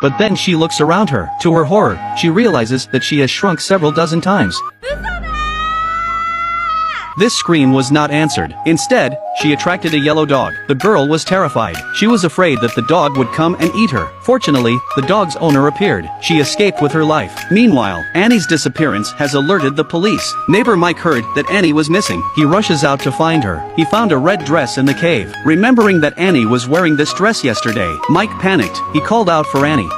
but then she looks around her. To her horror, she realizes that she has shrunk several dozen times. This scream was not answered. Instead, she attracted a yellow dog. The girl was terrified. She was afraid that the dog would come and eat her. Fortunately, the dog's owner appeared. She escaped with her life. Meanwhile, Annie's disappearance has alerted the police. Neighbor Mike heard that Annie was missing. He rushes out to find her. He found a red dress in the cave. Remembering that Annie was wearing this dress yesterday, Mike panicked. He called out for Annie.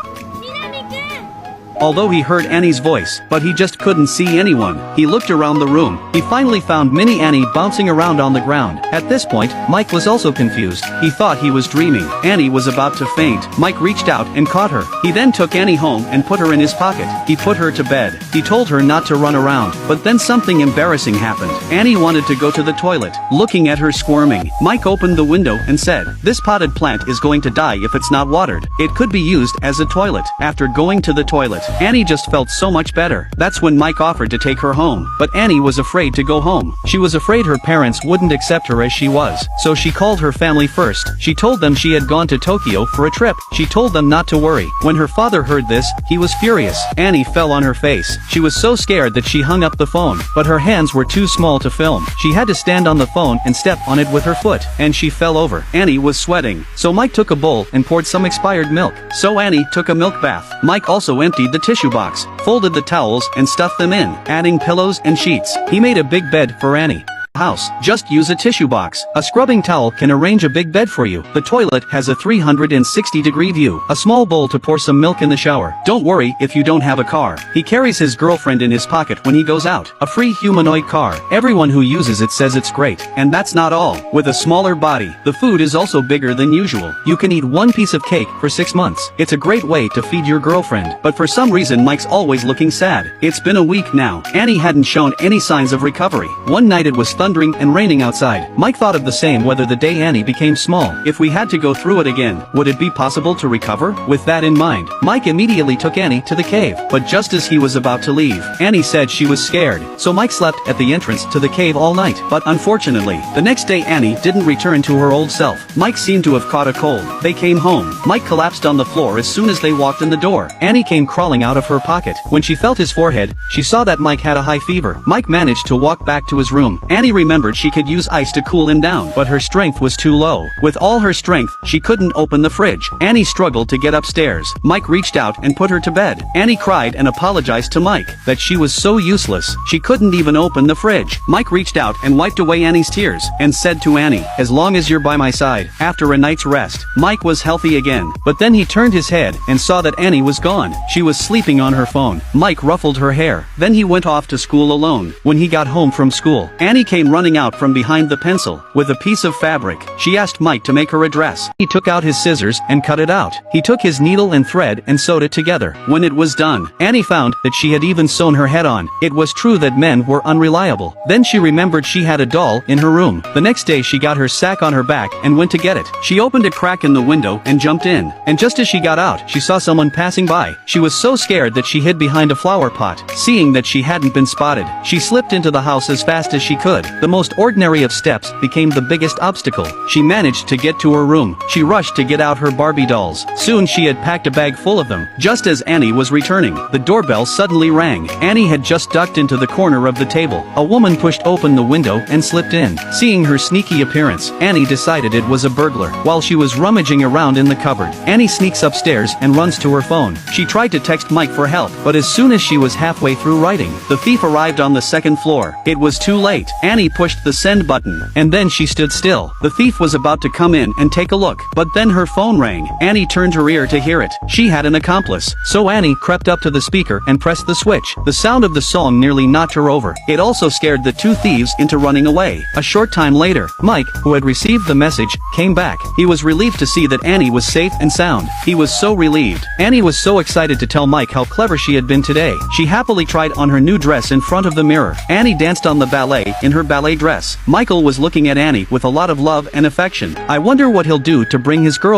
Although he heard Annie's voice, but he just couldn't see anyone. He looked around the room. He finally found Mini Annie bouncing around on the ground. At this point, Mike was also confused. He thought he was dreaming. Annie was about to faint. Mike reached out and caught her. He then took Annie home and put her in his pocket. He put her to bed. He told her not to run around. But then something embarrassing happened. Annie wanted to go to the toilet. Looking at her squirming, Mike opened the window and said, "This potted plant is going to die if it's not watered. It could be used as a toilet." After going to the toilet, Annie just felt so much better. That's when Mike offered to take her home. But Annie was afraid to go home. She was afraid her parents wouldn't accept her as she was. So she called her family first. She told them she had gone to Tokyo for a trip. She told them not to worry. When her father heard this, he was furious. Annie fell on her face. She was so scared that she hung up the phone. But her hands were too small to film. She had to stand on the phone and step on it with her foot. And she fell over. Annie was sweating. So Mike took a bowl and poured some expired milk. So Annie took a milk bath. Mike also emptied the tissue box, folded the towels and stuffed them in, adding pillows and sheets. He made a big bed for Annie. House. Just use a tissue box. A scrubbing towel can arrange a big bed for you. The toilet has a 360-degree view. A small bowl to pour some milk in the shower. Don't worry if you don't have a car. He carries his girlfriend in his pocket when he goes out. A free humanoid car. Everyone who uses it says it's great. And that's not all. With a smaller body, the food is also bigger than usual. You can eat one piece of cake for 6 months. It's a great way to feed your girlfriend. But for some reason Mike's always looking sad. It's been a week now. Annie hadn't shown any signs of recovery. One night it was thundering and raining outside. Mike thought of the same weather the day Annie became small. If we had to go through it again, would it be possible to recover? With that in mind, Mike immediately took Annie to the cave. But just as he was about to leave, Annie said she was scared. So Mike slept at the entrance to the cave all night. But unfortunately, the next day Annie didn't return to her old self. Mike seemed to have caught a cold. They came home. Mike collapsed on the floor as soon as they walked in the door. Annie came crawling out of her pocket. When she felt his forehead, she saw that Mike had a high fever. Mike managed to walk back to his room. Annie remembered she could use ice to cool him down, but her strength was too low. With all her strength, she couldn't open the fridge. Annie struggled to get upstairs. Mike reached out and put her to bed. Annie cried and apologized to Mike that she was so useless. She couldn't even open the fridge. Mike reached out and wiped away Annie's tears and said to Annie, "As long as you're by my side." After a night's rest, Mike was healthy again. But then he turned his head and saw that Annie was gone. She was sleeping on her phone. Mike ruffled her hair. Then he went off to school alone. When he got home from school, Annie came running out from behind the pencil with a piece of fabric. She asked Mike to make her a dress. He took out his scissors and cut it out. He took his needle and thread and sewed it together. When it was done, Annie found that she had even sewn her head on. It was true that men were unreliable. Then she remembered she had a doll in her room. The next day she got her sack on her back and went to get it. She opened a crack in the window and jumped in. And just as she got out, she saw someone passing by. She was so scared that she hid behind a flower pot. Seeing that she hadn't been spotted, she slipped into the house as fast as she could. The most ordinary of steps became the biggest obstacle. She managed to get to her room. She rushed to get out her Barbie dolls. Soon she had packed a bag full of them. Just as Annie was returning, the doorbell suddenly rang. Annie had just ducked into the corner of the table. A woman pushed open the window and slipped in. Seeing her sneaky appearance, Annie decided it was a burglar. While she was rummaging around in the cupboard, Annie sneaks upstairs and runs to her phone. She tried to text Mike for help, but as soon as she was halfway through writing, the thief arrived on the second floor. It was too late. Annie pushed the send button, and then she stood still. The thief was about to come in and take a look, but then her phone rang. Annie turned her ear to hear it. She had an accomplice. So Annie crept up to the speaker and pressed the switch. The sound of the song nearly knocked her over. It also scared the two thieves into running away. A short time later, Mike, who had received the message, came back. He was relieved to see that Annie was safe and sound. He was so relieved. Annie was so excited to tell Mike how clever she had been today. She happily tried on her new dress in front of the mirror. Annie danced on the ballet in her ballet dress. Michael was looking at Annie with a lot of love and affection. I wonder what he'll do to bring his girlfriend